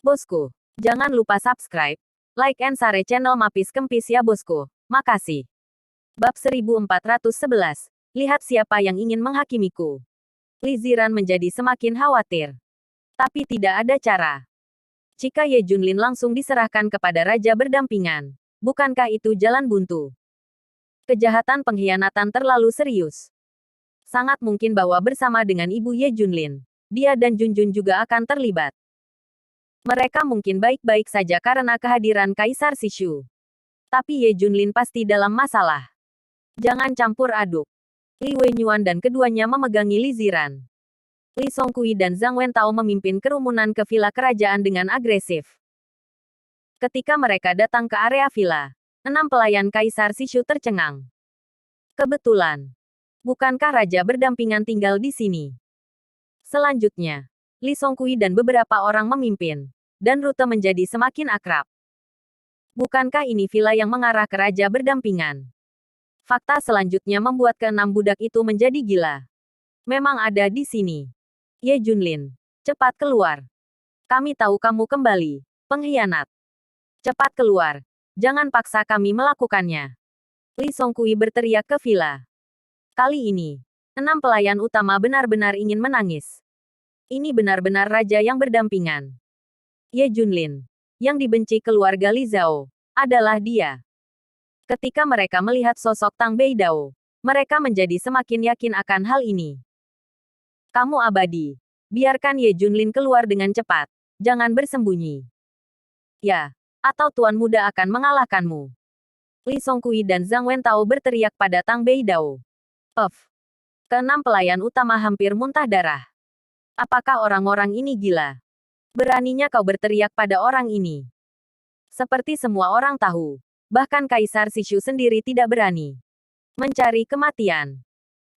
Bosku, jangan lupa subscribe, like and share channel Mapis Kempis ya bosku. Makasih. Bab 1411. Lihat siapa yang ingin menghakimiku. Li Ziran menjadi semakin khawatir. Tapi tidak ada cara. Jika Ye Junlin langsung diserahkan kepada raja berdampingan, bukankah itu jalan buntu? Kejahatan pengkhianatan terlalu serius. Sangat mungkin bahwa bersama dengan ibu Ye Junlin, dia dan Junjun juga akan terlibat. Mereka mungkin baik-baik saja karena kehadiran Kaisar Sishu. Tapi Ye Junlin pasti dalam masalah. Jangan campur aduk. Li Wenyuan dan keduanya memegangi Li Ziran. Li Songkui dan Zhang Wentao memimpin kerumunan ke villa kerajaan dengan agresif. Ketika mereka datang ke area villa, 6 pelayan Kaisar Sishu tercengang. Kebetulan. Bukankah raja berdampingan tinggal di sini? Selanjutnya, Li Songkui dan beberapa orang memimpin, dan rute menjadi semakin akrab. Bukankah ini villa yang mengarah ke raja berdampingan? Fakta selanjutnya membuat keenam budak itu menjadi gila. Memang ada di sini. Ye Junlin, cepat keluar. Kami tahu kamu kembali, pengkhianat. Cepat keluar. Jangan paksa kami melakukannya. Li Songkui berteriak ke villa. Kali ini, 6 pelayan utama benar-benar ingin menangis. Ini benar-benar raja yang berdampingan. Ye Junlin, yang dibenci keluarga Li Zhao, adalah dia. Ketika mereka melihat sosok Tang Beidao, mereka menjadi semakin yakin akan hal ini. Kamu abadi. Biarkan Ye Junlin keluar dengan cepat. Jangan bersembunyi. Ya, atau Tuan Muda akan mengalahkanmu. Li Songkui dan Zhang Wentao berteriak pada Tang Beidao. Keenam pelayan utama hampir muntah darah. Apakah orang-orang ini gila? Beraninya kau berteriak pada orang ini. Seperti semua orang tahu, bahkan Kaisar Sishu sendiri tidak berani mencari kematian.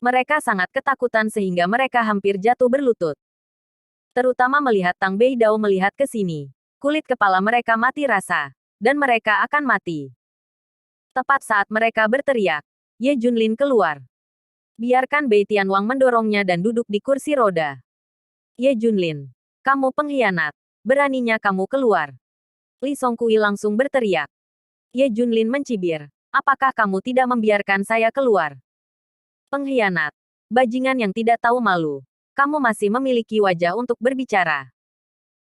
Mereka sangat ketakutan sehingga mereka hampir jatuh berlutut. Terutama melihat Tang Beidao melihat ke sini. Kulit kepala mereka mati rasa, dan mereka akan mati. Tepat saat mereka berteriak, Ye Junlin keluar. Biarkan Bei Tianwang mendorongnya dan duduk di kursi roda. Ye Junlin, kamu pengkhianat. Beraninya kamu keluar. Li Songkui langsung berteriak. Ye Junlin mencibir. Apakah kamu tidak membiarkan saya keluar? Pengkhianat. Bajingan yang tidak tahu malu. Kamu masih memiliki wajah untuk berbicara.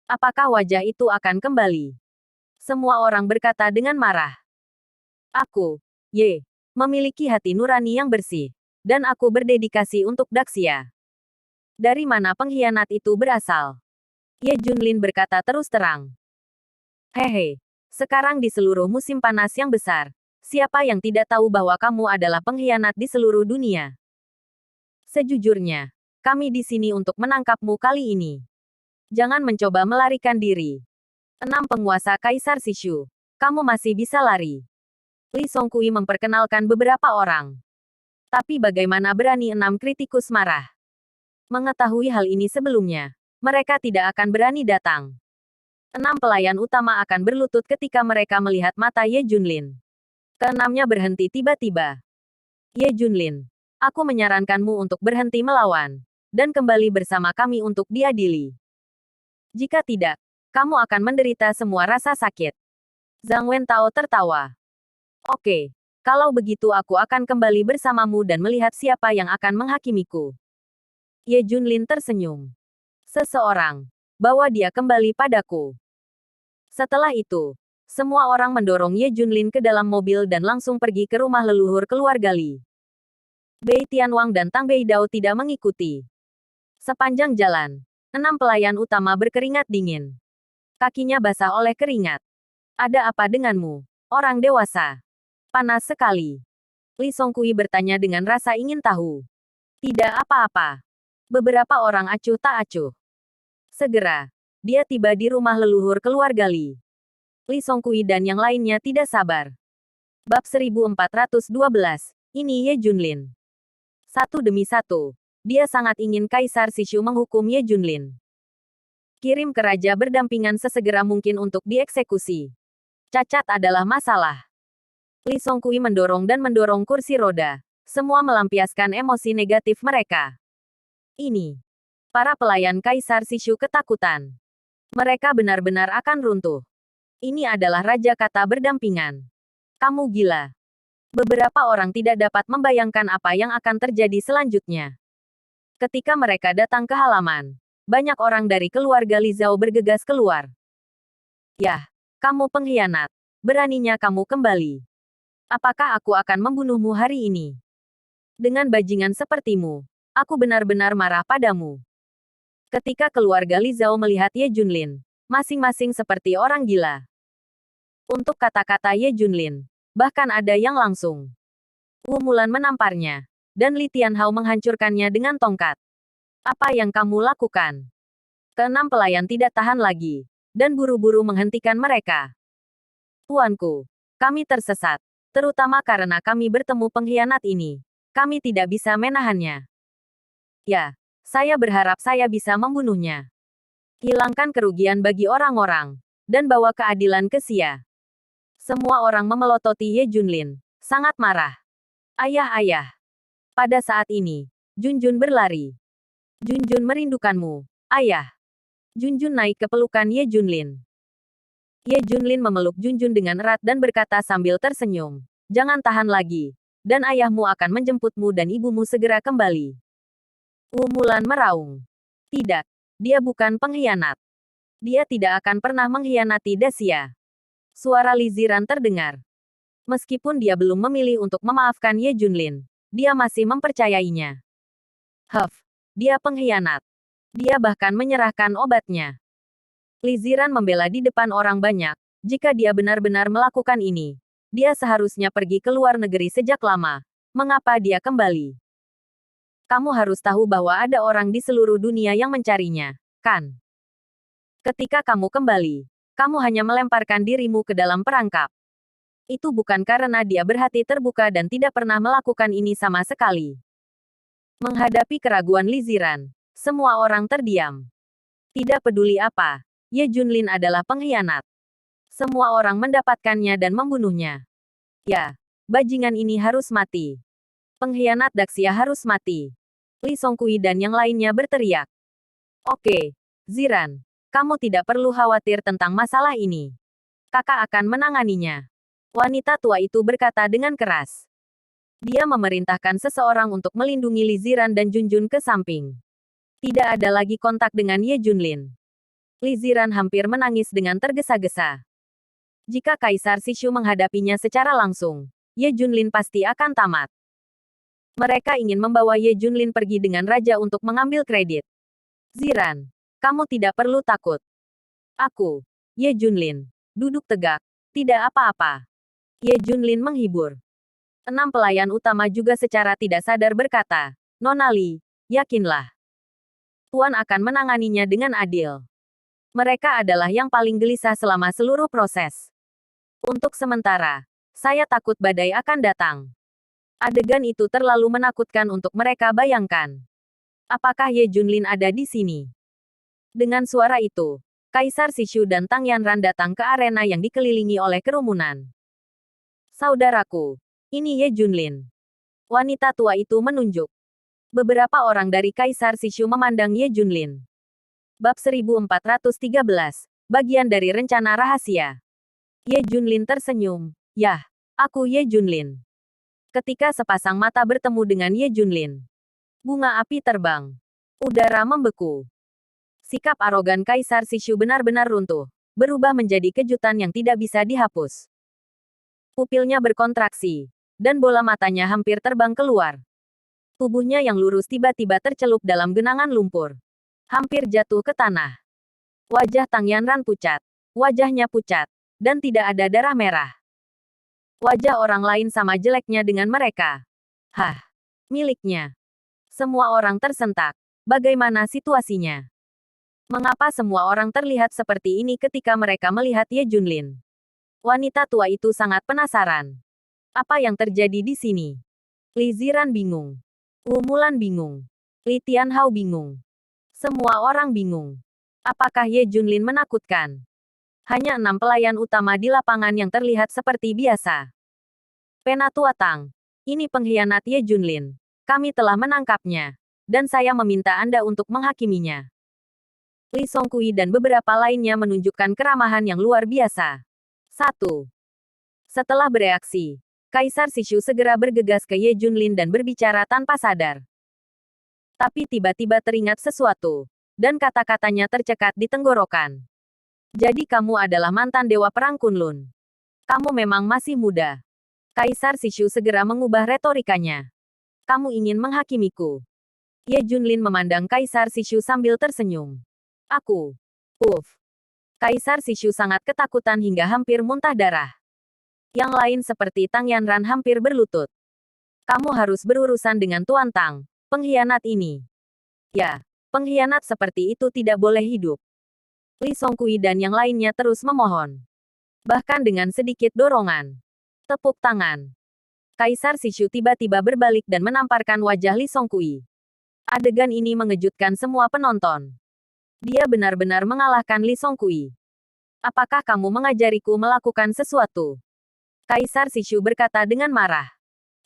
Apakah wajah itu akan kembali? Semua orang berkata dengan marah. Aku, Ye, memiliki hati nurani yang bersih. Dan aku berdedikasi untuk Daxia. Dari mana pengkhianat itu berasal? Ye Junlin berkata terus terang. Hehe, sekarang di seluruh musim panas yang besar, siapa yang tidak tahu bahwa kamu adalah pengkhianat di seluruh dunia? Sejujurnya, kami di sini untuk menangkapmu kali ini. Jangan mencoba melarikan diri. 6 penguasa Kaisar Sishu, kamu masih bisa lari. Li Songkui memperkenalkan beberapa orang. Tapi bagaimana berani 6 kritikus marah? Mengetahui hal ini sebelumnya, mereka tidak akan berani datang. 6 pelayan utama akan berlutut ketika mereka melihat mata Ye Junlin. Keenamnya berhenti tiba-tiba. Ye Junlin, aku menyarankanmu untuk berhenti melawan, dan kembali bersama kami untuk diadili. Jika tidak, kamu akan menderita semua rasa sakit. Zhang Wentao tertawa. Oke, kalau begitu aku akan kembali bersamamu dan melihat siapa yang akan menghakimiku. Ye Junlin tersenyum. Seseorang. Bawa dia kembali padaku. Setelah itu, semua orang mendorong Ye Junlin ke dalam mobil dan langsung pergi ke rumah leluhur keluarga Li. Bei Tianwang dan Tang Beidao tidak mengikuti. Sepanjang jalan, 6 pelayan utama berkeringat dingin. Kakinya basah oleh keringat. Ada apa denganmu, orang dewasa? Panas sekali. Li Songkui bertanya dengan rasa ingin tahu. Tidak apa-apa. Beberapa orang acuh tak acuh. Segera, dia tiba di rumah leluhur keluarga Li. Li Songkui dan yang lainnya tidak sabar. Bab 1412. Ini Ye Junlin. Satu demi satu, dia sangat ingin Kaisar Sishu menghukum Ye Junlin. Kirim ke raja berdampingan sesegera mungkin untuk dieksekusi. Cacat adalah masalah. Li Songkui mendorong dan mendorong kursi roda. Semua melampiaskan emosi negatif mereka. Ini. Para pelayan Kaisar Sishu ketakutan. Mereka benar-benar akan runtuh. Ini adalah raja kata berdampingan. Kamu gila. Beberapa orang tidak dapat membayangkan apa yang akan terjadi selanjutnya. Ketika mereka datang ke halaman, banyak orang dari keluarga Li Zhao bergegas keluar. Yah, kamu pengkhianat. Beraninya kamu kembali. Apakah aku akan membunuhmu hari ini? Dengan bajingan sepertimu, aku benar-benar marah padamu. Ketika keluarga Li Zhao melihat Ye Junlin, masing-masing seperti orang gila. Untuk kata-kata Ye Junlin, bahkan ada yang langsung. Wu Mulan menamparnya, dan Li Tianhao menghancurkannya dengan tongkat. Apa yang kamu lakukan? Keenam pelayan tidak tahan lagi, dan buru-buru menghentikan mereka. Tuanku, kami tersesat, terutama karena kami bertemu pengkhianat ini. Kami tidak bisa menahannya. Ya, saya berharap saya bisa membunuhnya. Hilangkan kerugian bagi orang-orang, dan bawa keadilan ke Xia. Semua orang memelototi Ye Junlin, sangat marah. Ayah. Pada saat ini, Junjun berlari. Junjun merindukanmu, ayah. Junjun naik ke pelukan Ye Junlin. Ye Junlin memeluk Junjun dengan erat dan berkata sambil tersenyum, jangan tahan lagi, dan ayahmu akan menjemputmu dan ibumu segera kembali. Wu Mulan meraung. Tidak, dia bukan pengkhianat. Dia tidak akan pernah mengkhianati Daxia. Suara Li Ziran terdengar. Meskipun dia belum memilih untuk memaafkan Ye Junlin, dia masih mempercayainya. Dia pengkhianat. Dia bahkan menyerahkan obatnya. Li Ziran membela di depan orang banyak. Jika dia benar-benar melakukan ini, dia seharusnya pergi ke luar negeri sejak lama. Mengapa dia kembali? Kamu harus tahu bahwa ada orang di seluruh dunia yang mencarinya, kan? Ketika kamu kembali, kamu hanya melemparkan dirimu ke dalam perangkap. Itu bukan karena dia berhati terbuka dan tidak pernah melakukan ini sama sekali. Menghadapi keraguan Li Ziran, semua orang terdiam. Tidak peduli apa, Ye Junlin adalah pengkhianat. Semua orang mendapatkannya dan membunuhnya. Ya, bajingan ini harus mati. Pengkhianat Daxia harus mati. Li Songkui dan yang lainnya berteriak. Oke, Ziran, kamu tidak perlu khawatir tentang masalah ini. Kakak akan menanganinya. Wanita tua itu berkata dengan keras. Dia memerintahkan seseorang untuk melindungi Li Ziran dan Junjun ke samping. Tidak ada lagi kontak dengan Ye Junlin. Li Ziran hampir menangis dengan tergesa-gesa. Jika Kaisar Sishu menghadapinya secara langsung, Ye Junlin pasti akan tamat. Mereka ingin membawa Ye Junlin pergi dengan raja untuk mengambil kredit. Ziran, kamu tidak perlu takut. Aku, Ye Junlin, duduk tegak, tidak apa-apa. Ye Junlin menghibur. 6 pelayan utama juga secara tidak sadar berkata, Nona Li, yakinlah. Tuan akan menanganinya dengan adil. Mereka adalah yang paling gelisah selama seluruh proses. Untuk sementara, saya takut badai akan datang. Adegan itu terlalu menakutkan untuk mereka bayangkan. Apakah Ye Junlin ada di sini? Dengan suara itu, Kaisar Sishu dan Tang Yanran datang ke arena yang dikelilingi oleh kerumunan. Saudaraku, ini Ye Junlin. Wanita tua itu menunjuk. Beberapa orang dari Kaisar Sishu memandang Ye Junlin. Bab 1413, bagian dari rencana rahasia. Ye Junlin tersenyum. Yah, aku Ye Junlin. Ketika sepasang mata bertemu dengan Ye Junlin, bunga api terbang. Udara membeku. Sikap arogan Kaisar Sishu benar-benar runtuh, berubah menjadi kejutan yang tidak bisa dihapus. Pupilnya berkontraksi, dan bola matanya hampir terbang keluar. Tubuhnya yang lurus tiba-tiba tercelup dalam genangan lumpur. Hampir jatuh ke tanah. Wajah Tang Yanran pucat. Wajahnya pucat, dan tidak ada darah merah. Wajah orang lain sama jeleknya dengan mereka. Miliknya. Semua orang tersentak. Bagaimana situasinya? Mengapa semua orang terlihat seperti ini ketika mereka melihat Ye Junlin? Wanita tua itu sangat penasaran. Apa yang terjadi di sini? Li Ziran bingung. Wu Mulan bingung. Li Tianhao bingung. Semua orang bingung. Apakah Ye Junlin menakutkan? Hanya 6 pelayan utama di lapangan yang terlihat seperti biasa. Penatua Tang, ini pengkhianat Ye Junlin. Kami telah menangkapnya, dan saya meminta Anda untuk menghakiminya. Li Songqi dan beberapa lainnya menunjukkan keramahan yang luar biasa. 1. Setelah bereaksi, Kaisar Sishu segera bergegas ke Ye Junlin dan berbicara tanpa sadar. Tapi tiba-tiba teringat sesuatu, dan kata-katanya tercekat di tenggorokan. Jadi kamu adalah mantan Dewa Perang Kunlun. Kamu memang masih muda. Kaisar Sishu segera mengubah retorikanya. Kamu ingin menghakimiku. Ye Junlin memandang Kaisar Sishu sambil tersenyum. Aku. Uff. Kaisar Sishu sangat ketakutan hingga hampir muntah darah. Yang lain seperti Tang Yanran hampir berlutut. Kamu harus berurusan dengan Tuan Tang, pengkhianat ini. Ya, pengkhianat seperti itu tidak boleh hidup. Li Songqi dan yang lainnya terus memohon. Bahkan dengan sedikit dorongan. Tepuk tangan. Kaisar Sishu tiba-tiba berbalik dan menamparkan wajah Li Songqi. Adegan ini mengejutkan semua penonton. Dia benar-benar mengalahkan Li Songqi. Apakah kamu mengajariku melakukan sesuatu? Kaisar Sishu berkata dengan marah.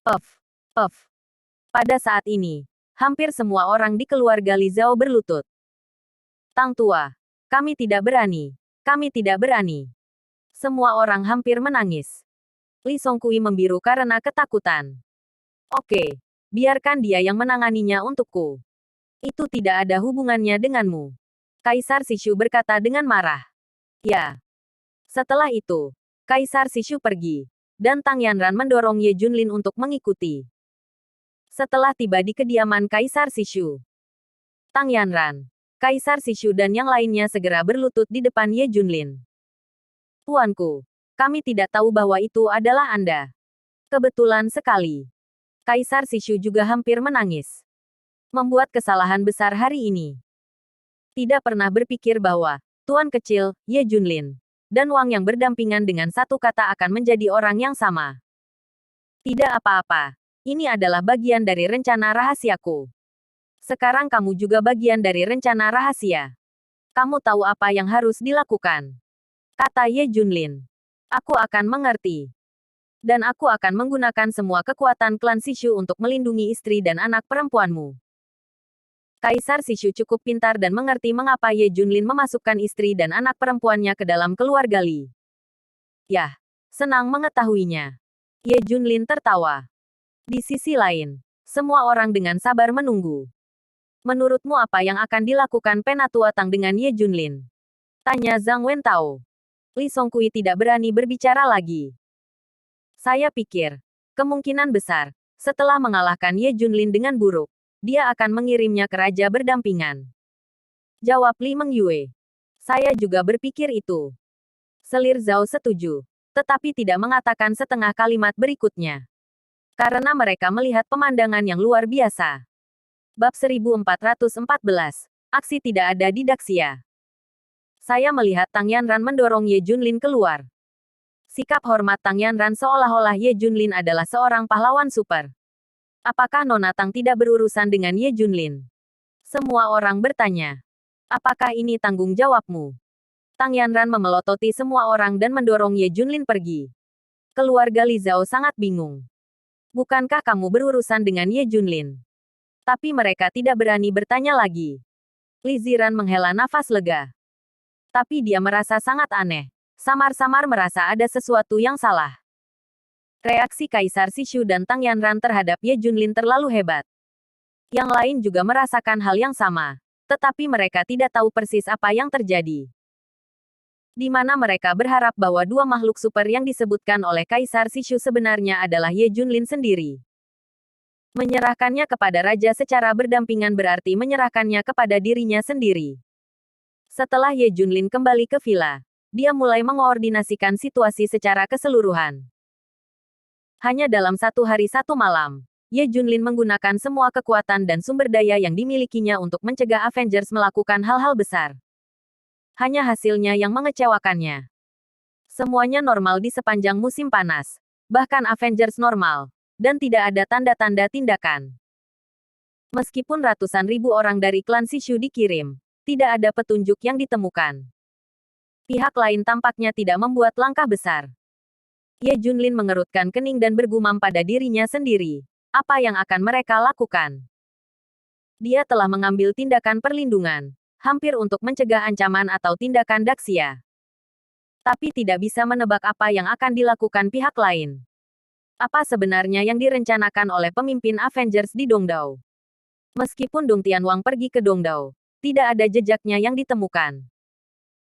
Of. Pada saat ini, hampir semua orang di keluarga Li Zhao berlutut. Tang tua, kami tidak berani. Kami tidak berani. Semua orang hampir menangis. Li Songqi membiru karena ketakutan. Oke, biarkan dia yang menanganinya untukku. Itu tidak ada hubungannya denganmu. Kaisar Sishu berkata dengan marah. Ya. Setelah itu, Kaisar Sishu pergi, dan Tang Yanran mendorong Ye Junlin untuk mengikuti. Setelah tiba di kediaman Kaisar Sishu, Tang Yanran, Kaisar Sishu dan yang lainnya segera berlutut di depan Ye Junlin. Tuanku, kami tidak tahu bahwa itu adalah Anda. Kebetulan sekali. Kaisar Sishu juga hampir menangis. Membuat kesalahan besar hari ini. Tidak pernah berpikir bahwa Tuan kecil, Ye Junlin, dan Wang yang berdampingan dengan satu kata akan menjadi orang yang sama. Tidak apa-apa. Ini adalah bagian dari rencana rahasiaku. Sekarang kamu juga bagian dari rencana rahasia. Kamu tahu apa yang harus dilakukan. Kata Ye Junlin. Aku akan mengerti. Dan aku akan menggunakan semua kekuatan klan Sishu untuk melindungi istri dan anak perempuanmu. Kaisar Sishu cukup pintar dan mengerti mengapa Ye Junlin memasukkan istri dan anak perempuannya ke dalam keluarga Li. Yah, senang mengetahuinya. Ye Junlin tertawa. Di sisi lain, semua orang dengan sabar menunggu. Menurutmu apa yang akan dilakukan Penatua Tang dengan Ye Junlin? Tanya Zhang Wentao. Li Songqi tidak berani berbicara lagi. Saya pikir, kemungkinan besar, setelah mengalahkan Ye Junlin dengan buruk, dia akan mengirimnya ke raja berdampingan. Jawab Li Mengyue. Saya juga berpikir itu. Selir Zhao setuju, tetapi tidak mengatakan setengah kalimat berikutnya. Karena mereka melihat pemandangan yang luar biasa. Bab 1414. Aksi tidak ada di Daxia. Saya melihat Tang Yanran mendorong Ye Junlin keluar. Sikap hormat Tang Yanran seolah-olah Ye Junlin adalah seorang pahlawan super. Apakah Nona Tang tidak berurusan dengan Ye Junlin? Semua orang bertanya. Apakah ini tanggung jawabmu? Tang Yanran memelototi semua orang dan mendorong Ye Junlin pergi. Keluarga Li Zhao sangat bingung. Bukankah kamu berurusan dengan Ye Junlin? Tapi mereka tidak berani bertanya lagi. Li Ziran menghela nafas lega. Tapi dia merasa sangat aneh. Samar-samar merasa ada sesuatu yang salah. Reaksi Kaisar Sishu dan Tang Yanran terhadap Ye Junlin terlalu hebat. Yang lain juga merasakan hal yang sama. Tetapi mereka tidak tahu persis apa yang terjadi. Di mana mereka berharap bahwa dua makhluk super yang disebutkan oleh Kaisar Sishu sebenarnya adalah Ye Junlin sendiri. Menyerahkannya kepada raja secara berdampingan berarti menyerahkannya kepada dirinya sendiri. Setelah Ye Junlin kembali ke villa, dia mulai mengoordinasikan situasi secara keseluruhan. Hanya dalam 1 hari 1 malam, Ye Junlin menggunakan semua kekuatan dan sumber daya yang dimilikinya untuk mencegah Avengers melakukan hal-hal besar. Hanya hasilnya yang mengecewakannya. Semuanya normal di sepanjang musim panas. Bahkan Avengers normal. Dan tidak ada tanda-tanda tindakan. Meskipun ratusan ribu orang dari klan Sishu dikirim, tidak ada petunjuk yang ditemukan. Pihak lain tampaknya tidak membuat langkah besar. Ye Junlin mengerutkan kening dan bergumam pada dirinya sendiri. Apa yang akan mereka lakukan? Dia telah mengambil tindakan perlindungan. hampir untuk mencegah ancaman atau tindakan Daxia. Tapi tidak bisa menebak apa yang akan dilakukan pihak lain. Apa sebenarnya yang direncanakan oleh pemimpin Avengers di Dongdao? Meskipun Dong Tianwang pergi ke Dongdao, tidak ada jejaknya yang ditemukan.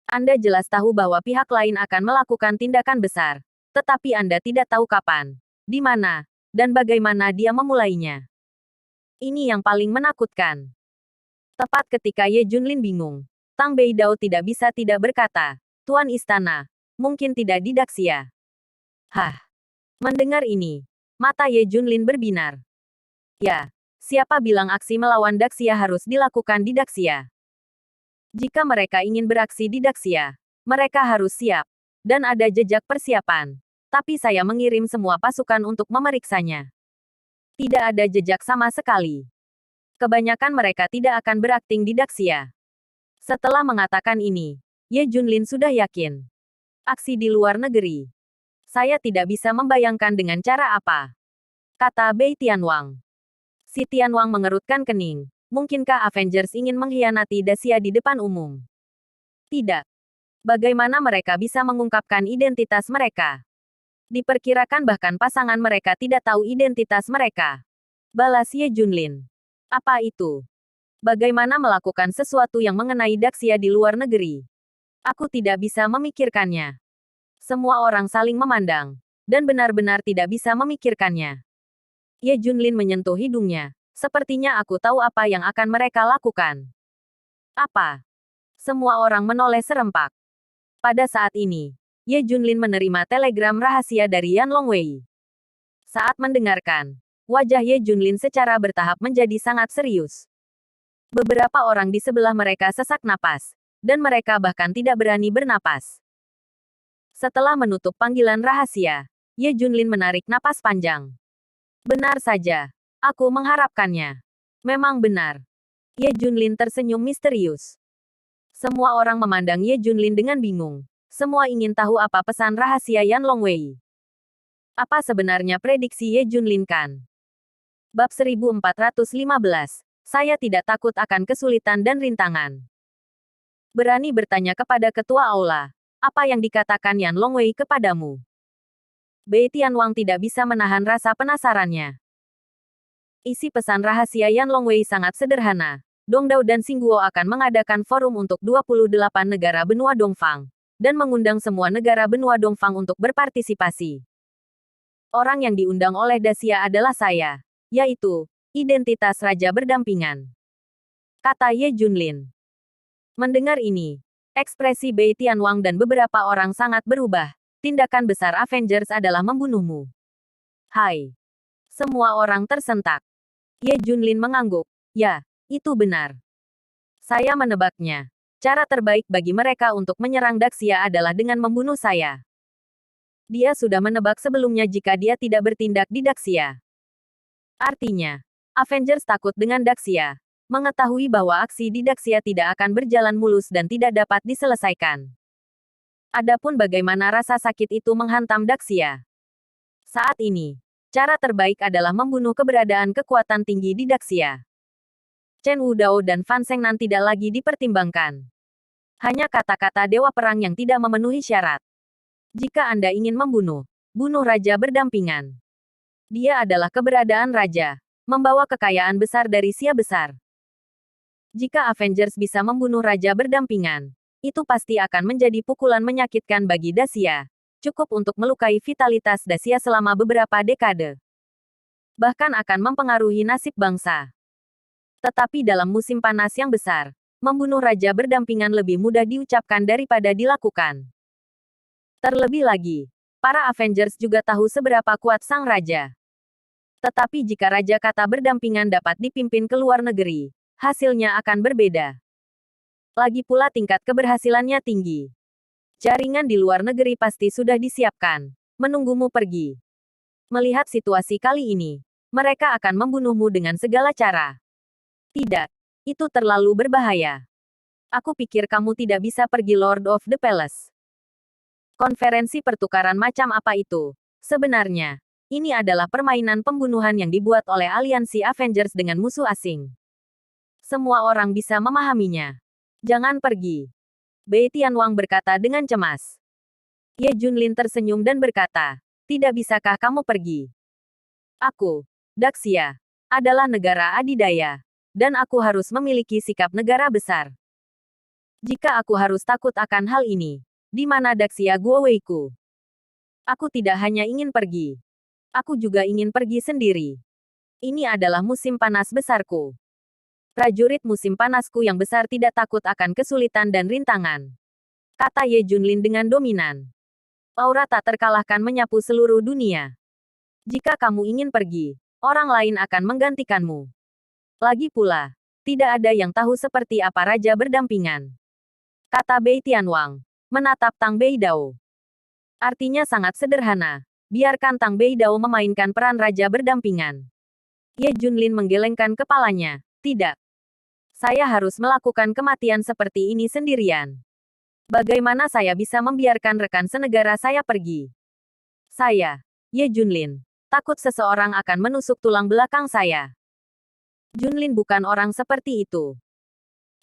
Anda jelas tahu bahwa pihak lain akan melakukan tindakan besar, tetapi Anda tidak tahu kapan, di mana, dan bagaimana dia memulainya. Ini yang paling menakutkan. Tepat ketika Ye Junlin bingung, Tang Beidao tidak bisa tidak berkata, Tuan Istana, mungkin tidak di Daxia. Hah? Mendengar ini, mata Ye Junlin berbinar. Ya, siapa bilang aksi melawan Daxia harus dilakukan di Daxia? Jika mereka ingin beraksi di Daxia, mereka harus siap, dan ada jejak persiapan. Tapi saya mengirim semua pasukan untuk memeriksanya. Tidak ada jejak sama sekali. Kebanyakan mereka tidak akan berakting di Daxia. Setelah mengatakan ini, Ye Junlin sudah yakin. Aksi di luar negeri. Saya tidak bisa membayangkan dengan cara apa. Kata Bei Tianwang. Si Tianwang mengerutkan kening. Mungkinkah Avengers ingin mengkhianati Daxia di depan umum? Tidak. Bagaimana mereka bisa mengungkapkan identitas mereka? Diperkirakan bahkan pasangan mereka tidak tahu identitas mereka. Balas Ye Junlin. Apa itu? Bagaimana melakukan sesuatu yang mengenai Daxia di luar negeri? Aku tidak bisa memikirkannya. Semua orang saling memandang, dan benar-benar tidak bisa memikirkannya. Ye Junlin menyentuh hidungnya. Sepertinya aku tahu apa yang akan mereka lakukan. Apa? Semua orang menoleh serempak. Pada saat ini, Ye Junlin menerima telegram rahasia dari Yan Longwei. Saat mendengarkan, wajah Ye Junlin secara bertahap menjadi sangat serius. Beberapa orang di sebelah mereka sesak napas, dan mereka bahkan tidak berani bernapas. Setelah menutup panggilan rahasia, Ye Junlin menarik napas panjang. Benar saja. Aku mengharapkannya. Memang benar. Ye Junlin tersenyum misterius. Semua orang memandang Ye Junlin dengan bingung. Semua ingin tahu apa pesan rahasia Yan Longwei. Apa sebenarnya prediksi Ye Junlin kan? Bab 1415. Saya tidak takut akan kesulitan dan rintangan. Berani bertanya kepada ketua aula. Apa yang dikatakan Yan Longwei kepadamu? Bei Tianwang tidak bisa menahan rasa penasarannya. Isi pesan rahasia Yan Longwei sangat sederhana. Dongdao dan Xingguo akan mengadakan forum untuk 28 negara benua Dongfang, dan mengundang semua negara benua Dongfang untuk berpartisipasi. Orang yang diundang oleh Daxia adalah saya, yaitu identitas raja berdampingan. Kata Ye Junlin. Mendengar ini, ekspresi Bei Tianwang dan beberapa orang sangat berubah. Tindakan besar Avengers adalah membunuhmu. Hai. Semua orang tersentak. Ye Junlin mengangguk. Ya, itu benar. Saya menebaknya. Cara terbaik bagi mereka untuk menyerang Daxia adalah dengan membunuh saya. Dia sudah menebak sebelumnya jika dia tidak bertindak di Daxia. Artinya, Avengers takut dengan Daxia. Mengetahui bahwa aksi di Daxia tidak akan berjalan mulus dan tidak dapat diselesaikan. Adapun bagaimana rasa sakit itu menghantam Daxia. Saat ini, cara terbaik adalah membunuh keberadaan kekuatan tinggi di Daxia. Chen Wudao dan Fan Zhengnan tidak lagi dipertimbangkan. Hanya kata-kata dewa perang yang tidak memenuhi syarat. Jika Anda ingin membunuh, bunuh raja berdampingan. Dia adalah keberadaan raja, membawa kekayaan besar dari Sia besar. Jika Avengers bisa membunuh raja berdampingan, itu pasti akan menjadi pukulan menyakitkan bagi Daxia. Cukup untuk melukai vitalitas Daxia selama beberapa dekade. Bahkan akan mempengaruhi nasib bangsa. Tetapi dalam musim panas yang besar, membunuh raja berdampingan lebih mudah diucapkan daripada dilakukan. Terlebih lagi, para Avengers juga tahu seberapa kuat sang raja. Tetapi jika raja kata berdampingan dapat dipimpin ke luar negeri, hasilnya akan berbeda. Lagi pula tingkat keberhasilannya tinggi. Jaringan di luar negeri pasti sudah disiapkan, menunggumu pergi. Melihat situasi kali ini, mereka akan membunuhmu dengan segala cara. Tidak, itu terlalu berbahaya. Aku pikir kamu tidak bisa pergi Lord of the Palace. Konferensi pertukaran macam apa itu? Sebenarnya, ini adalah permainan pembunuhan yang dibuat oleh aliansi Avengers dengan musuh asing. Semua orang bisa memahaminya. Jangan pergi. Bei Tianwang berkata dengan cemas. Ye Junlin tersenyum dan berkata, tidak bisakah kamu pergi? Aku, Daxia, adalah negara adidaya. Dan aku harus memiliki sikap negara besar. Jika aku harus takut akan hal ini, di mana Daxia Guoweiku? Aku tidak hanya ingin pergi. Aku juga ingin pergi sendiri. Ini adalah musim panas besarku. Prajurit musim panasku yang besar tidak takut akan kesulitan dan rintangan. Kata Ye Junlin dengan dominan. Aura tak terkalahkan menyapu seluruh dunia. Jika kamu ingin pergi, orang lain akan menggantikanmu. Lagi pula, tidak ada yang tahu seperti apa raja berdampingan. Kata Bei Tianwang, menatap Tang Beidao. Artinya sangat sederhana. Biarkan Tang Beidao memainkan peran raja berdampingan. Ye Junlin menggelengkan kepalanya. Tidak. Saya harus melakukan kematian seperti ini sendirian. Bagaimana saya bisa membiarkan rekan senegara saya pergi? Saya, Ye Junlin, takut seseorang akan menusuk tulang belakang saya. Junlin bukan orang seperti itu.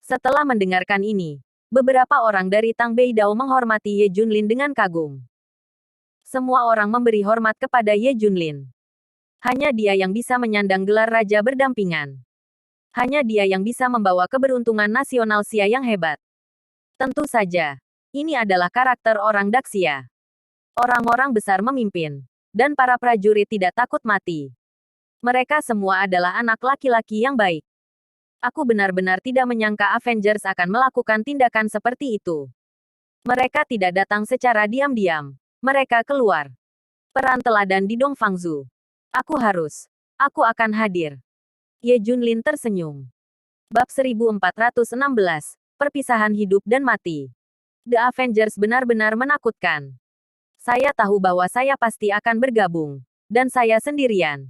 Setelah mendengarkan ini, beberapa orang dari Tang Beidao menghormati Ye Junlin dengan kagum. Semua orang memberi hormat kepada Ye Junlin. Hanya dia yang bisa menyandang gelar raja berdampingan. Hanya dia yang bisa membawa keberuntungan nasional Xia yang hebat. Tentu saja, ini adalah karakter orang Daxia. Orang-orang besar memimpin, dan para prajurit tidak takut mati. Mereka semua adalah anak laki-laki yang baik. Aku benar-benar tidak menyangka Avengers akan melakukan tindakan seperti itu. Mereka tidak datang secara diam-diam. Mereka keluar. Peran teladan di Dongfangzhou. Aku akan hadir. Ye Junlin tersenyum. Bab 1416. Perpisahan hidup dan mati. The Avengers benar-benar menakutkan. Saya tahu bahwa saya pasti akan bergabung. Dan saya sendirian.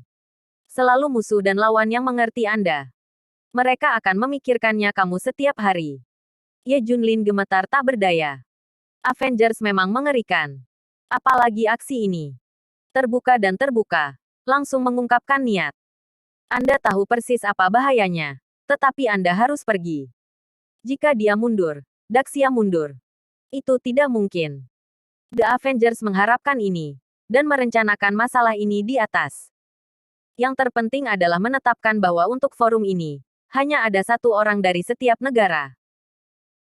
Selalu musuh dan lawan yang mengerti Anda. Mereka akan memikirkannya kamu setiap hari. Ye Junlin gemetar tak berdaya. Avengers memang mengerikan. Apalagi aksi ini. Terbuka dan terbuka. Langsung mengungkapkan niat. Anda tahu persis apa bahayanya. Tetapi Anda harus pergi. Jika dia mundur, Daxia mundur. Itu tidak mungkin. The Avengers mengharapkan ini. Dan merencanakan masalah ini di atas. Yang terpenting adalah menetapkan bahwa untuk forum ini, hanya ada satu orang dari setiap negara.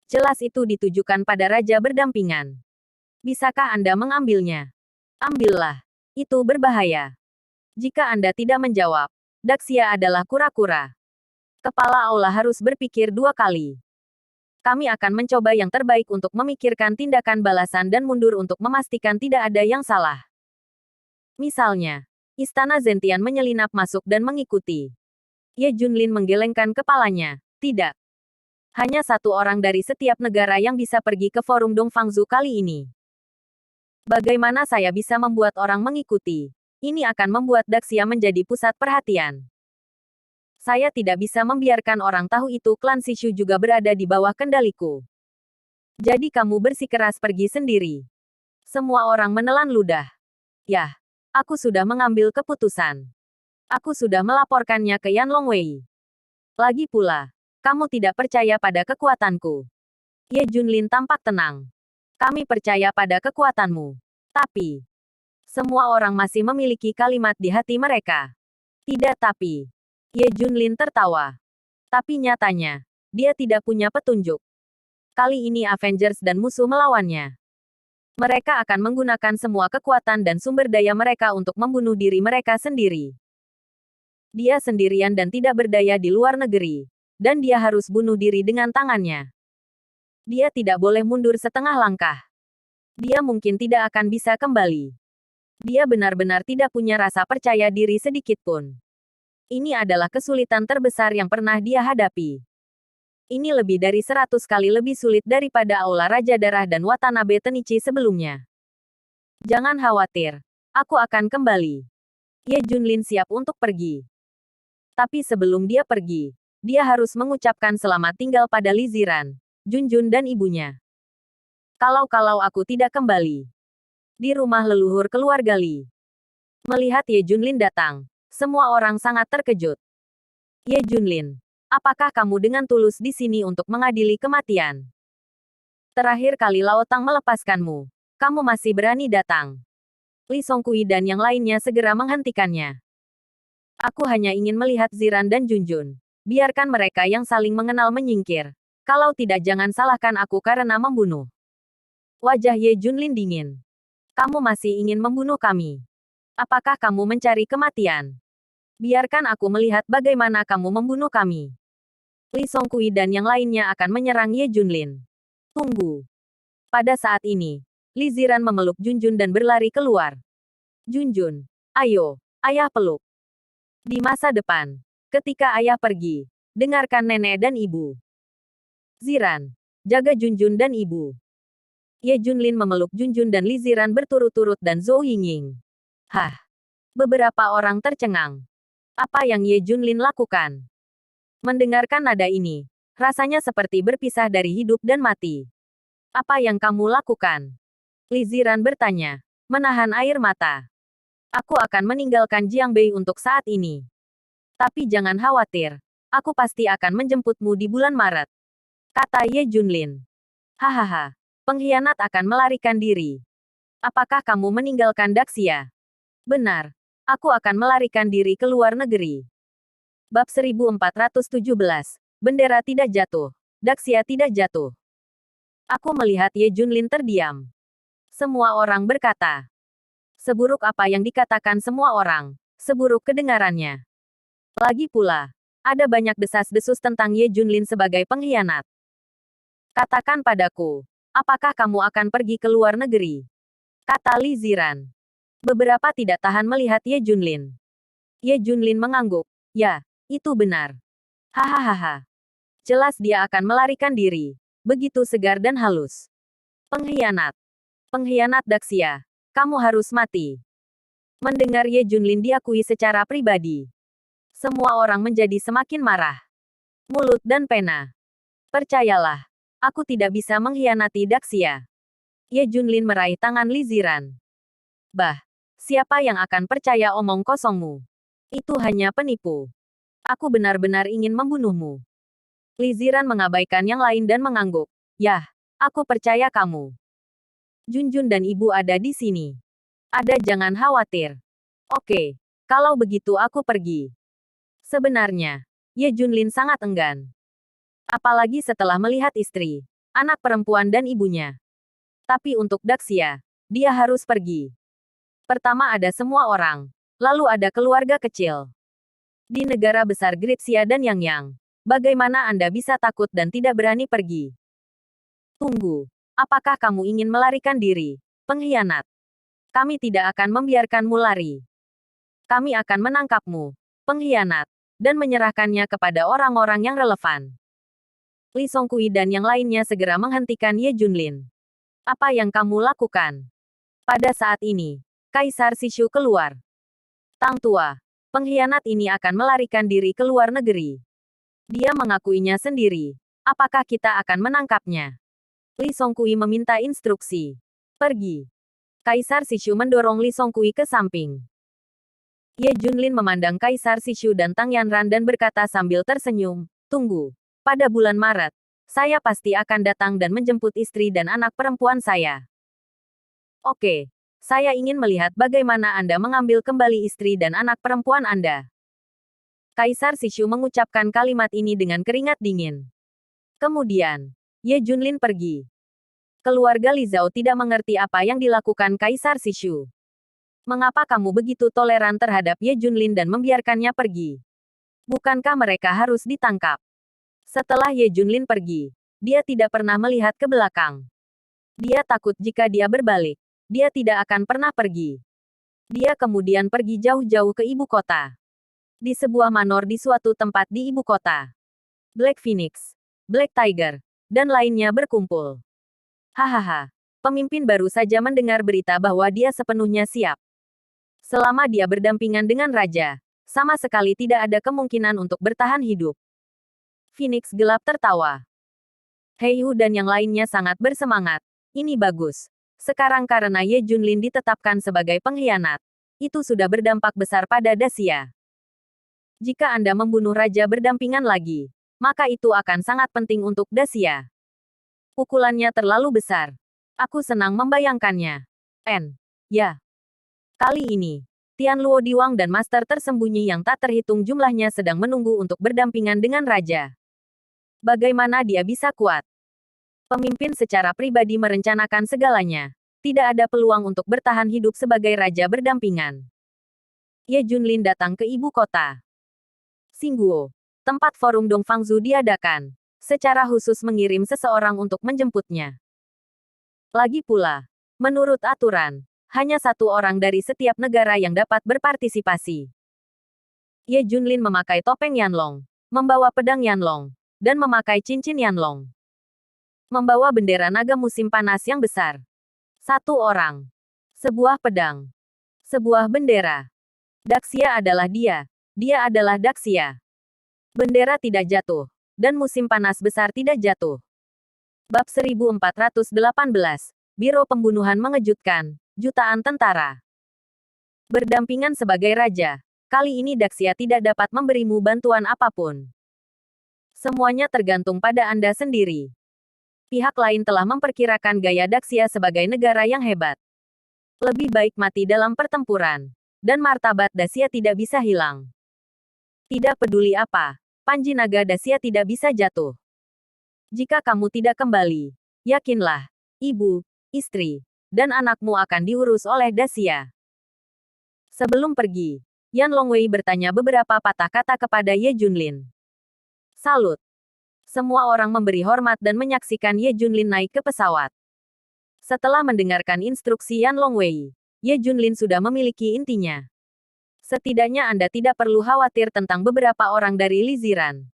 Jelas itu ditujukan pada raja berdampingan. Bisakah Anda mengambilnya? Ambillah. Itu berbahaya. Jika Anda tidak menjawab, Daxia adalah kura-kura. Kepala Aula harus berpikir dua kali. Kami akan mencoba yang terbaik untuk memikirkan tindakan balasan dan mundur untuk memastikan tidak ada yang salah. Misalnya, Istana Zentian menyelinap masuk dan mengikuti. Ye Junlin menggelengkan kepalanya. Tidak. Hanya satu orang dari setiap negara yang bisa pergi ke forum Dongfangzhou kali ini. Bagaimana saya bisa membuat orang mengikuti? Ini akan membuat Daxia menjadi pusat perhatian. Saya tidak bisa membiarkan orang tahu itu klan Sishu juga berada di bawah kendaliku. Jadi kamu bersikeras pergi sendiri. Semua orang menelan ludah. Yah, aku sudah mengambil keputusan. Aku sudah melaporkannya ke Yan Longwei. Lagi pula, kamu tidak percaya pada kekuatanku. Ye Junlin tampak tenang. Kami percaya pada kekuatanmu. Tapi, semua orang masih memiliki kalimat di hati mereka. Tidak tapi. Ye Junlin tertawa. Tapi nyatanya, dia tidak punya petunjuk. Kali ini Avengers dan musuh melawannya. Mereka akan menggunakan semua kekuatan dan sumber daya mereka untuk membunuh diri mereka sendiri. Dia sendirian dan tidak berdaya di luar negeri. Dan dia harus bunuh diri dengan tangannya. Dia tidak boleh mundur setengah langkah. Dia mungkin tidak akan bisa kembali. Dia benar-benar tidak punya rasa percaya diri sedikit pun. Ini adalah kesulitan terbesar yang pernah dia hadapi. Ini lebih dari 100 kali lebih sulit daripada Aula Raja Darah dan Watanabe Tenichi sebelumnya. Jangan khawatir. Aku akan kembali. Ye Junlin siap untuk pergi. Tapi sebelum dia pergi, dia harus mengucapkan selamat tinggal pada Li Ziran, Junjun dan ibunya. Kalau aku tidak kembali. Di rumah leluhur keluarga Li. Melihat Ye Junlin datang, semua orang sangat terkejut. Ye Junlin, Apakah kamu dengan tulus di sini untuk mengadili kematian? Terakhir kali Lao Tang melepaskanmu. Kamu masih berani datang. Li Songkui dan yang lainnya segera menghentikannya. Aku hanya ingin melihat Ziran dan Junjun. Biarkan mereka yang saling mengenal menyingkir. Kalau tidak jangan salahkan aku karena membunuh. Wajah Ye Junlin dingin. Kamu masih ingin membunuh kami. Apakah kamu mencari kematian? Biarkan aku melihat bagaimana kamu membunuh kami. Li Songkui dan yang lainnya akan menyerang Ye Junlin. Tunggu. Pada saat ini, Li Ziran memeluk Junjun dan berlari keluar. Junjun, ayo, ayah peluk. Di masa depan, ketika ayah pergi, dengarkan nenek dan ibu. Ziran, jaga Junjun dan ibu. Ye Junlin memeluk Junjun dan Li Ziran berturut-turut dan Zhou Yingying. Hah. Beberapa orang tercengang. Apa yang Ye Junlin lakukan? Mendengarkan nada ini, rasanya seperti berpisah dari hidup dan mati. Apa yang kamu lakukan? Li Ziran bertanya, menahan air mata. Aku akan meninggalkan Jiangbei untuk saat ini. Tapi jangan khawatir, aku pasti akan menjemputmu di bulan Maret. Kata Ye Junlin. Hahaha, pengkhianat akan melarikan diri. Apakah kamu meninggalkan Daxia? Benar, aku akan melarikan diri ke luar negeri. Bab 1417, bendera tidak jatuh, Daxia tidak jatuh. Aku melihat Ye Junlin terdiam. Semua orang berkata. Seburuk apa yang dikatakan semua orang, seburuk kedengarannya. Lagi pula, ada banyak desas-desus tentang Ye Junlin sebagai pengkhianat. Katakan padaku, apakah kamu akan pergi ke luar negeri? Kata Li Ziran. Beberapa tidak tahan melihat Ye Junlin. Ye Junlin mengangguk. Ya, itu benar. Hahaha. Jelas dia akan melarikan diri. Begitu segar dan halus. Pengkhianat. Pengkhianat Daxia. Kamu harus mati. Mendengar Ye Junlin diakui secara pribadi. Semua orang menjadi semakin marah. Mulut dan pena. Percayalah, aku tidak bisa mengkhianati Daxia. Ye Junlin meraih tangan Li Ziran. Bah, siapa yang akan percaya omong kosongmu? Itu hanya penipu. Aku benar-benar ingin membunuhmu. Li Ziran mengabaikan yang lain dan mengangguk. Yah, aku percaya kamu. Junjun dan ibu ada di sini. Ada jangan khawatir. Oke, kalau begitu aku pergi. Sebenarnya, Ye Junlin sangat enggan. Apalagi setelah melihat istri, anak perempuan dan ibunya. Tapi untuk Daxia, dia harus pergi. Pertama ada semua orang, lalu ada keluarga kecil. Di negara besar Gritsia dan Yangyang, bagaimana Anda bisa takut dan tidak berani pergi? Tunggu. Apakah kamu ingin melarikan diri? Pengkhianat. Kami tidak akan membiarkanmu lari. Kami akan menangkapmu, pengkhianat, dan menyerahkannya kepada orang-orang yang relevan. Li Songkui dan yang lainnya segera menghentikan Ye Junlin. Apa yang kamu lakukan? Pada saat ini, Kaisar Sishu keluar. Tang tua, pengkhianat ini akan melarikan diri ke luar negeri. Dia mengakuinya sendiri. Apakah kita akan menangkapnya? Li Songkui meminta instruksi. Pergi. Kaisar Sishu mendorong Li Songkui ke samping. Ye Junlin memandang Kaisar Sishu dan Tang Yanran dan berkata sambil tersenyum, tunggu. Pada bulan Maret, saya pasti akan datang dan menjemput istri dan anak perempuan saya. Oke. Saya ingin melihat bagaimana Anda mengambil kembali istri dan anak perempuan Anda. Kaisar Sishu mengucapkan kalimat ini dengan keringat dingin. Kemudian, Ye Junlin pergi. Keluarga Li Zhao tidak mengerti apa yang dilakukan Kaisar Sishu. Mengapa kamu begitu toleran terhadap Ye Junlin dan membiarkannya pergi? Bukankah mereka harus ditangkap? Setelah Ye Junlin pergi, dia tidak pernah melihat ke belakang. Dia takut jika dia berbalik, dia tidak akan pernah pergi. Dia kemudian pergi jauh-jauh ke ibu kota. Di sebuah manor di suatu tempat di ibu kota. Black Phoenix, Black Tiger, dan lainnya berkumpul. Hahaha, pemimpin baru saja mendengar berita bahwa dia sepenuhnya siap. Selama dia berdampingan dengan raja, sama sekali tidak ada kemungkinan untuk bertahan hidup. Phoenix gelap tertawa. Heihu dan yang lainnya sangat bersemangat. Ini bagus. Sekarang karena Ye Junlin ditetapkan sebagai pengkhianat, itu sudah berdampak besar pada Daxia. Jika Anda membunuh raja berdampingan lagi, maka itu akan sangat penting untuk Daxia. Pukulannya terlalu besar. Aku senang membayangkannya. Ya. Kali ini, Tianluo Diwang dan master tersembunyi yang tak terhitung jumlahnya sedang menunggu untuk berdampingan dengan raja. Bagaimana dia bisa kuat? Pemimpin secara pribadi merencanakan segalanya. Tidak ada peluang untuk bertahan hidup sebagai raja berdampingan. Ye Junlin datang ke ibu kota Xingguo, tempat forum Dongfangzhou diadakan, secara khusus mengirim seseorang untuk menjemputnya. Lagi pula, menurut aturan, hanya satu orang dari setiap negara yang dapat berpartisipasi. Ye Junlin memakai topeng Yanlong, membawa pedang Yanlong, dan memakai cincin Yanlong. Membawa bendera naga musim panas yang besar. Satu orang. Sebuah pedang. Sebuah bendera. Daxia adalah dia. Dia adalah Daxia. Bendera tidak jatuh. Dan musim panas besar tidak jatuh. Bab 1418. Biro Pembunuhan Mengejutkan. Jutaan tentara. Berdampingan sebagai raja. Kali ini Daxia tidak dapat memberimu bantuan apapun. Semuanya tergantung pada Anda sendiri. Pihak lain telah memperkirakan gaya Daxia sebagai negara yang hebat. Lebih baik mati dalam pertempuran. Dan martabat Daxia tidak bisa hilang. Tidak peduli apa, panji naga Daxia tidak bisa jatuh. Jika kamu tidak kembali, yakinlah, ibu, istri, dan anakmu akan diurus oleh Daxia. Sebelum pergi, Yan Longwei bertanya beberapa patah kata kepada Ye Junlin. Salut. Semua orang memberi hormat dan menyaksikan Ye Junlin naik ke pesawat. Setelah mendengarkan instruksi Yan Longwei, Ye Junlin sudah memiliki intinya. Setidaknya Anda tidak perlu khawatir tentang beberapa orang dari Liziran.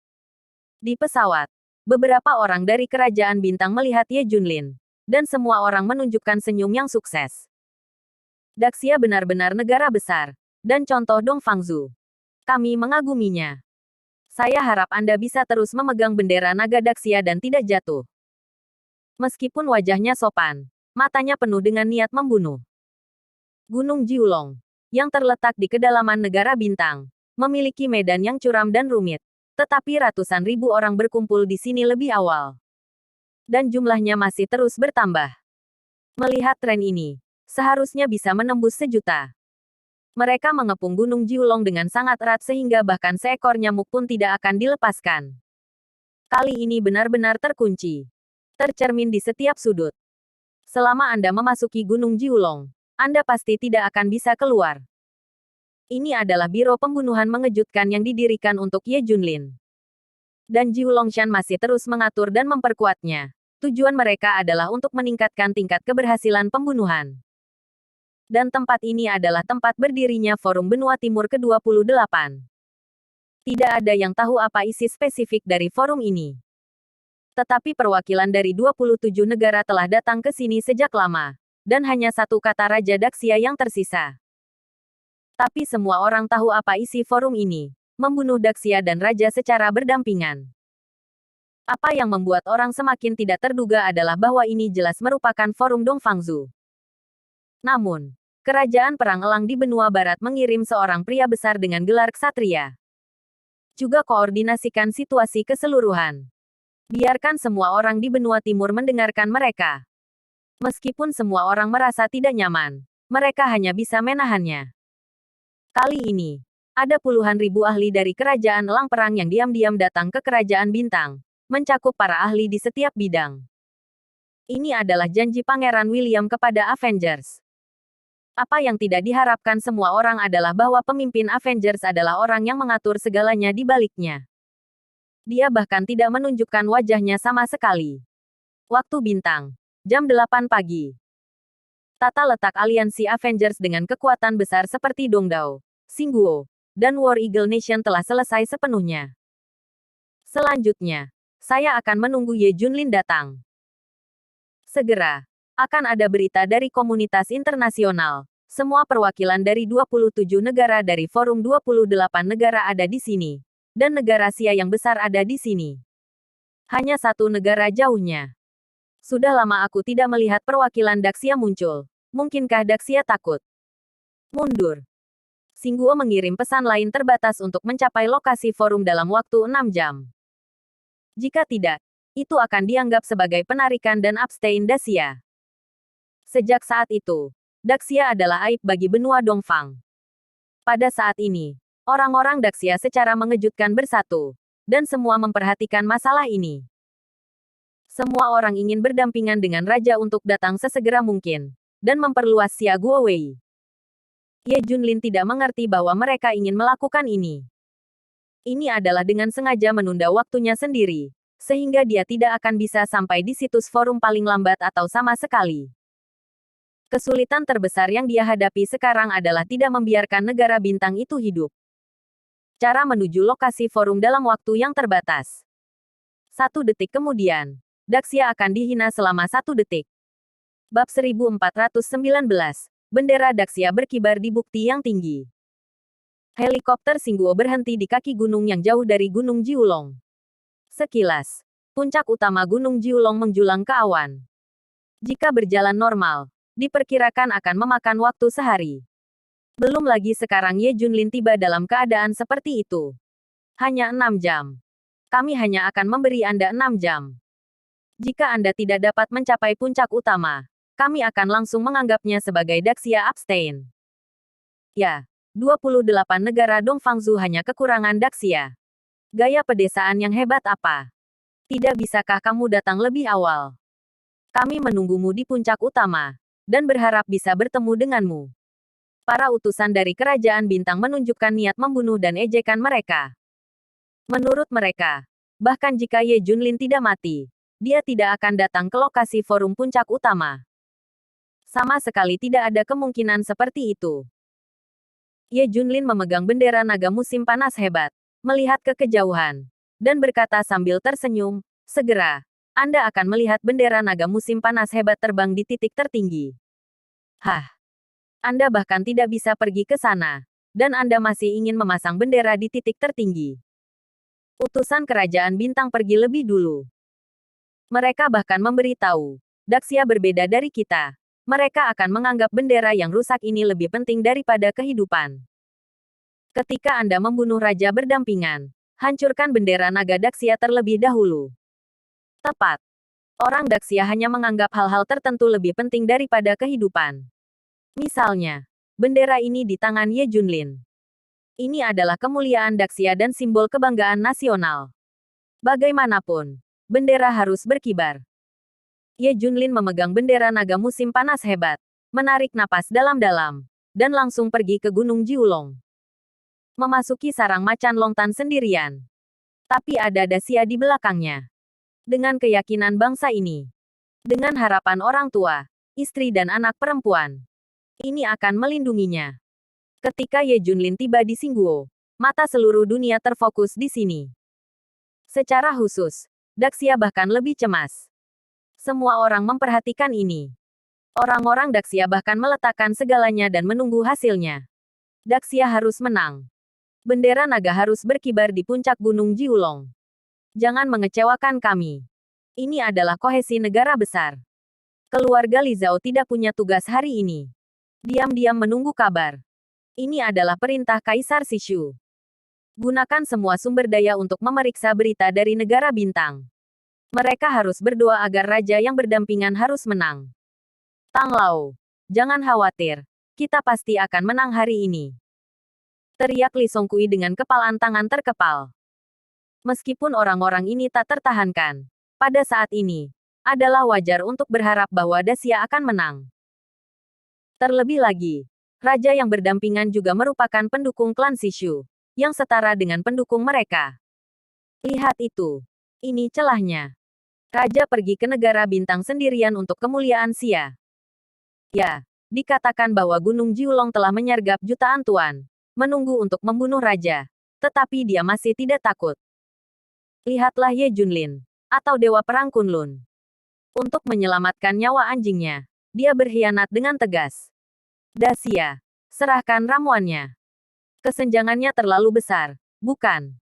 Di pesawat, beberapa orang dari Kerajaan Bintang melihat Ye Junlin, dan semua orang menunjukkan senyum yang sukses. Daxia benar-benar negara besar, dan contoh Dongfangzhou. Kami mengaguminya. Saya harap Anda bisa terus memegang bendera naga Daxia dan tidak jatuh. Meskipun wajahnya sopan, matanya penuh dengan niat membunuh. Gunung Jiulong, yang terletak di kedalaman negara bintang, memiliki medan yang curam dan rumit. Tetapi ratusan ribu orang berkumpul di sini lebih awal. Dan jumlahnya masih terus bertambah. Melihat tren ini, seharusnya bisa menembus 1.000.000. Mereka mengepung Gunung Jiulong dengan sangat erat sehingga bahkan seekor nyamuk pun tidak akan dilepaskan. Kali ini benar-benar terkunci. Tercermin di setiap sudut. Selama Anda memasuki Gunung Jiulong, Anda pasti tidak akan bisa keluar. Ini adalah biro pembunuhan mengejutkan yang didirikan untuk Ye Junlin. Dan Jiulongshan masih terus mengatur dan memperkuatnya. Tujuan mereka adalah untuk meningkatkan tingkat keberhasilan pembunuhan. Dan tempat ini adalah tempat berdirinya Forum Benua Timur ke-28. Tidak ada yang tahu apa isi spesifik dari forum ini. Tetapi perwakilan dari 27 negara telah datang ke sini sejak lama. Dan hanya satu kata Raja Daxia yang tersisa. Tapi semua orang tahu apa isi forum ini. Membunuh Daxia dan Raja secara berdampingan. Apa yang membuat orang semakin tidak terduga adalah bahwa ini jelas merupakan forum Dongfangzhou. Namun, Kerajaan Perang Elang di benua barat mengirim seorang pria besar dengan gelar ksatria. Juga koordinasikan situasi keseluruhan. Biarkan semua orang di benua timur mendengarkan mereka. Meskipun semua orang merasa tidak nyaman, mereka hanya bisa menahannya. Kali ini, ada puluhan ribu ahli dari Kerajaan Elang Perang yang diam-diam datang ke Kerajaan Bintang, mencakup para ahli di setiap bidang. Ini adalah janji Pangeran William kepada Avengers. Apa yang tidak diharapkan semua orang adalah bahwa pemimpin Avengers adalah orang yang mengatur segalanya di baliknya. Dia bahkan tidak menunjukkan wajahnya sama sekali. Waktu Bintang. Jam 8 pagi. Tata letak aliansi Avengers dengan kekuatan besar seperti Dongdao, Xingguo, dan War Eagle Nation telah selesai sepenuhnya. Selanjutnya, saya akan menunggu Ye Junlin datang. Segera, akan ada berita dari komunitas internasional. Semua perwakilan dari 27 negara dari Forum 28 negara ada di sini. Dan negara Asia yang besar ada di sini. Hanya satu negara jauhnya. Sudah lama aku tidak melihat perwakilan Daxia muncul. Mungkinkah Daxia takut? Mundur. Xingguo mengirim pesan lain terbatas untuk mencapai lokasi forum dalam waktu 6 jam. Jika tidak, itu akan dianggap sebagai penarikan dan abstain Daxia. Sejak saat itu, Daxia adalah aib bagi benua Dongfang. Pada saat ini, orang-orang Daxia secara mengejutkan bersatu, dan semua memperhatikan masalah ini. Semua orang ingin berdampingan dengan raja untuk datang sesegera mungkin, dan memperluas Xia Guowei. Ye Junlin tidak mengerti bahwa mereka ingin melakukan ini. Ini adalah dengan sengaja menunda waktunya sendiri, sehingga dia tidak akan bisa sampai di situs forum paling lambat atau sama sekali. Kesulitan terbesar yang dia hadapi sekarang adalah tidak membiarkan negara bintang itu hidup. Cara menuju lokasi forum dalam waktu yang terbatas. 1 detik kemudian, Daxia akan dihina selama 1 detik. Bab 1419, bendera Daxia berkibar di bukti yang tinggi. Helikopter Xingguo berhenti di kaki gunung yang jauh dari Gunung Jiulong. Sekilas, puncak utama Gunung Jiulong menjulang ke awan. Jika berjalan normal, diperkirakan akan memakan waktu sehari. Belum lagi sekarang Ye Junlin tiba dalam keadaan seperti itu. Hanya 6 jam. Kami hanya akan memberi Anda 6 jam. Jika Anda tidak dapat mencapai puncak utama, kami akan langsung menganggapnya sebagai Daxia abstain. Ya, 28 negara Dongfangzhou hanya kekurangan Daxia. Gaya pedesaan yang hebat apa? Tidak bisakah kamu datang lebih awal? Kami menunggumu di puncak utama, dan berharap bisa bertemu denganmu. Para utusan dari kerajaan bintang menunjukkan niat membunuh dan ejekan mereka. Menurut mereka, bahkan jika Ye Junlin tidak mati, dia tidak akan datang ke lokasi forum puncak utama. Sama sekali tidak ada kemungkinan seperti itu. Ye Junlin memegang bendera naga musim panas hebat, melihat ke kejauhan, dan berkata sambil tersenyum, segera, Anda akan melihat bendera naga musim panas hebat terbang di titik tertinggi. Hah? Anda bahkan tidak bisa pergi ke sana, dan Anda masih ingin memasang bendera di titik tertinggi. Utusan kerajaan bintang pergi lebih dulu. Mereka bahkan memberitahu, Daxia berbeda dari kita. Mereka akan menganggap bendera yang rusak ini lebih penting daripada kehidupan. Ketika Anda membunuh raja berdampingan, hancurkan bendera naga Daxia terlebih dahulu. Tepat. Orang Daxia hanya menganggap hal-hal tertentu lebih penting daripada kehidupan. Misalnya, bendera ini di tangan Ye Junlin. Ini adalah kemuliaan Daxia dan simbol kebanggaan nasional. Bagaimanapun, bendera harus berkibar. Ye Junlin memegang bendera naga musim panas hebat, menarik napas dalam-dalam, dan langsung pergi ke Gunung Jiulong. Memasuki sarang macan Longtan sendirian. Tapi ada Daxia di belakangnya. Dengan keyakinan bangsa ini, dengan harapan orang tua, istri dan anak perempuan, ini akan melindunginya. Ketika Ye Junlin tiba di Xingguo, mata seluruh dunia terfokus di sini. Secara khusus, Daxia bahkan lebih cemas. Semua orang memperhatikan ini. Orang-orang Daxia bahkan meletakkan segalanya dan menunggu hasilnya. Daxia harus menang. Bendera naga harus berkibar di puncak Gunung Jiulong. Jangan mengecewakan kami. Ini adalah kohesi negara besar. Keluarga Li Zhao tidak punya tugas hari ini. Diam-diam menunggu kabar. Ini adalah perintah Kaisar Sishu. Gunakan semua sumber daya untuk memeriksa berita dari negara bintang. Mereka harus berdoa agar raja yang berdampingan harus menang. Tang Lao, jangan khawatir. Kita pasti akan menang hari ini. Teriak Li Songkui dengan kepalan tangan terkepal. Meskipun orang-orang ini tak tertahankan, pada saat ini, adalah wajar untuk berharap bahwa Daxia akan menang. Terlebih lagi, raja yang berdampingan juga merupakan pendukung klan Sishu, yang setara dengan pendukung mereka. Lihat itu. Ini celahnya. Raja pergi ke negara bintang sendirian untuk kemuliaan Xia. Ya, dikatakan bahwa Gunung Jiulong telah menyergap jutaan tuan, menunggu untuk membunuh raja. Tetapi dia masih tidak takut. Lihatlah Ye Junlin, atau Dewa Perang Kunlun. Untuk menyelamatkan nyawa anjingnya, dia berkhianat dengan tegas. Daxia, serahkan ramuannya. Kesenjangannya terlalu besar, bukan?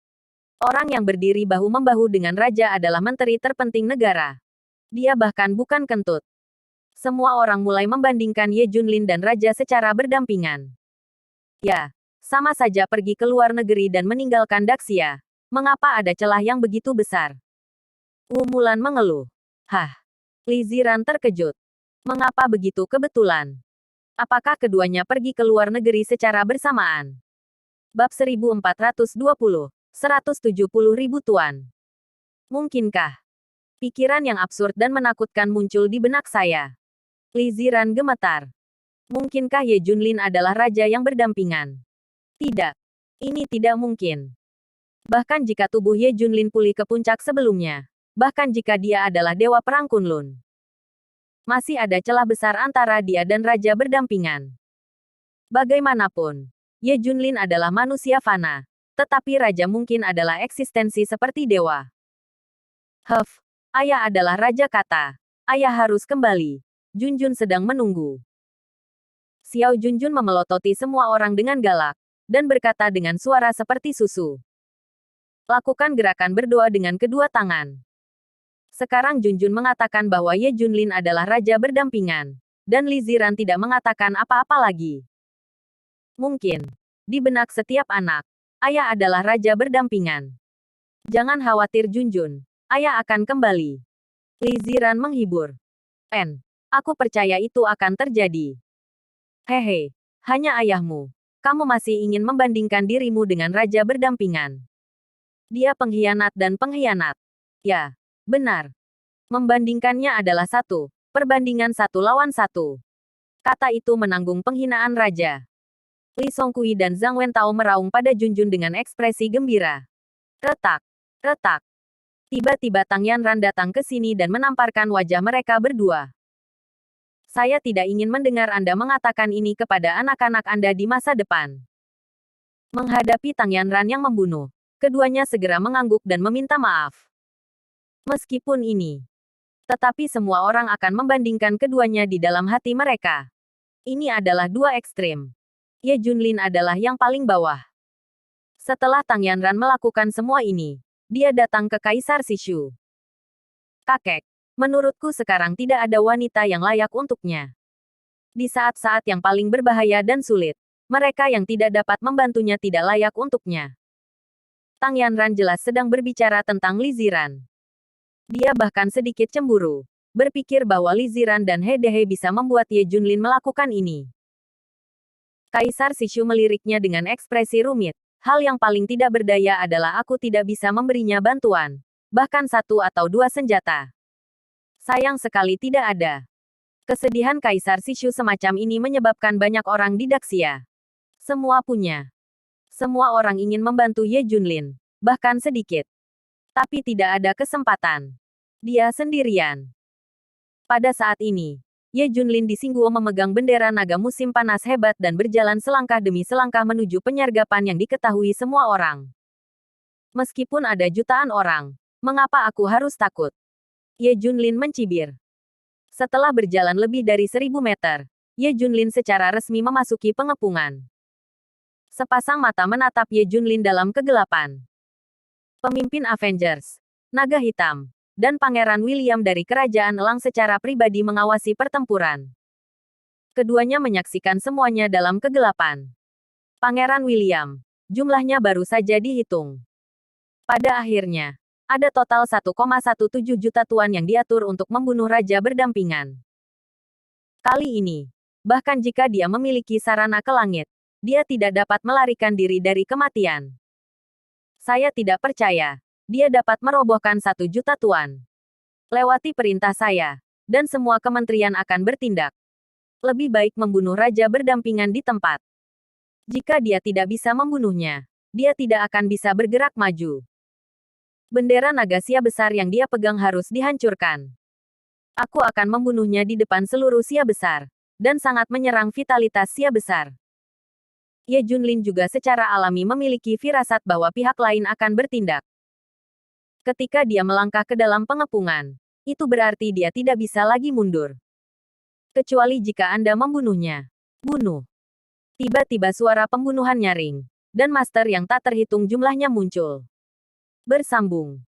Orang yang berdiri bahu-membahu dengan raja adalah menteri terpenting negara. Dia bahkan bukan kentut. Semua orang mulai membandingkan Ye Junlin dan raja secara berdampingan. Ya, sama saja pergi ke luar negeri dan meninggalkan Daxia. Mengapa ada celah yang begitu besar? Wu Mulan mengeluh. Hah? Li Ziran terkejut. Mengapa begitu kebetulan? Apakah keduanya pergi ke luar negeri secara bersamaan? Bab 1420. 170.000 tuan. Mungkinkah? Pikiran yang absurd dan menakutkan muncul di benak saya. Li Ziran gemetar. Mungkinkah Ye Junlin adalah raja yang berdampingan? Tidak. Ini tidak mungkin. Bahkan jika tubuh Ye Junlin pulih ke puncak sebelumnya. Bahkan jika dia adalah dewa perang Kunlun. Masih ada celah besar antara dia dan raja berdampingan. Bagaimanapun, Ye Junlin adalah manusia fana. Tetapi raja mungkin adalah eksistensi seperti dewa. Huff, ayah adalah raja kata. Ayah harus kembali. Junjun sedang menunggu. Xiao Junjun memelototi semua orang dengan galak, dan berkata dengan suara seperti susu. Lakukan gerakan berdoa dengan kedua tangan. Sekarang Junjun mengatakan bahwa Ye Junlin adalah raja berdampingan, dan Li Ziran tidak mengatakan apa-apa lagi. Mungkin, di benak setiap anak, ayah adalah raja berdampingan. Jangan khawatir Junjun, ayah akan kembali. Li Ziran menghibur. Aku percaya itu akan terjadi. Hehe, hanya ayahmu. Kamu masih ingin membandingkan dirimu dengan raja berdampingan. Dia pengkhianat dan pengkhianat. Ya, benar. Membandingkannya adalah perbandingan 1 lawan 1. Kata itu menanggung penghinaan raja. Li Songqi dan Zhang Wentao meraung pada Junjun dengan ekspresi gembira. Retak, retak. Tiba-tiba Tang Yanran datang ke sini dan menamparkan wajah mereka berdua. Saya tidak ingin mendengar Anda mengatakan ini kepada anak-anak Anda di masa depan. Menghadapi Tang Yanran yang membunuh, keduanya segera mengangguk dan meminta maaf. Meskipun ini, tetapi semua orang akan membandingkan keduanya di dalam hati mereka. Ini adalah dua ekstrim. Ye Junlin adalah yang paling bawah. Setelah Tang Yanran melakukan semua ini, dia datang ke Kaisar Sishu. Kakek, menurutku sekarang tidak ada wanita yang layak untuknya. Di saat-saat yang paling berbahaya dan sulit, mereka yang tidak dapat membantunya tidak layak untuknya. Tang Yanran jelas sedang berbicara tentang Li Ziran. Dia bahkan sedikit cemburu, berpikir bahwa Li Ziran dan He Dehe bisa membuat Ye Junlin melakukan ini. Kaisar Sishu meliriknya dengan ekspresi rumit. Hal yang paling tidak berdaya adalah aku tidak bisa memberinya bantuan. Bahkan 1 atau 2 senjata. Sayang sekali tidak ada. Kesedihan Kaisar Sishu semacam ini menyebabkan banyak orang di Daxia. Semua punya. Semua orang ingin membantu Ye Junlin. Bahkan sedikit. Tapi tidak ada kesempatan. Dia sendirian. Pada saat ini, Ye Junlin di Xingguo memegang bendera naga musim panas hebat dan berjalan selangkah demi selangkah menuju penyergapan yang diketahui semua orang. Meskipun ada jutaan orang, mengapa aku harus takut? Ye Junlin mencibir. Setelah berjalan lebih dari 1000 meter, Ye Junlin secara resmi memasuki pengepungan. Sepasang mata menatap Ye Junlin dalam kegelapan. Pemimpin Avengers, Naga Hitam, dan Pangeran William dari Kerajaan Elang secara pribadi mengawasi pertempuran. Keduanya menyaksikan semuanya dalam kegelapan. Pangeran William, jumlahnya baru saja dihitung. Pada akhirnya, ada total 1,17 juta tuan yang diatur untuk membunuh raja berdampingan. Kali ini, bahkan jika dia memiliki sarana ke langit, dia tidak dapat melarikan diri dari kematian. Saya tidak percaya. Dia dapat merobohkan 1 juta tuan. Lewati perintah saya, dan semua kementerian akan bertindak. Lebih baik membunuh raja berdampingan di tempat. Jika dia tidak bisa membunuhnya, dia tidak akan bisa bergerak maju. Bendera naga sia besar yang dia pegang harus dihancurkan. Aku akan membunuhnya di depan seluruh sia besar, dan sangat menyerang vitalitas sia besar. Ye Junlin juga secara alami memiliki firasat bahwa pihak lain akan bertindak. Ketika dia melangkah ke dalam pengepungan, itu berarti dia tidak bisa lagi mundur. Kecuali jika Anda membunuhnya. Bunuh. Tiba-tiba suara pembunuhan nyaring, dan master yang tak terhitung jumlahnya muncul. Bersambung.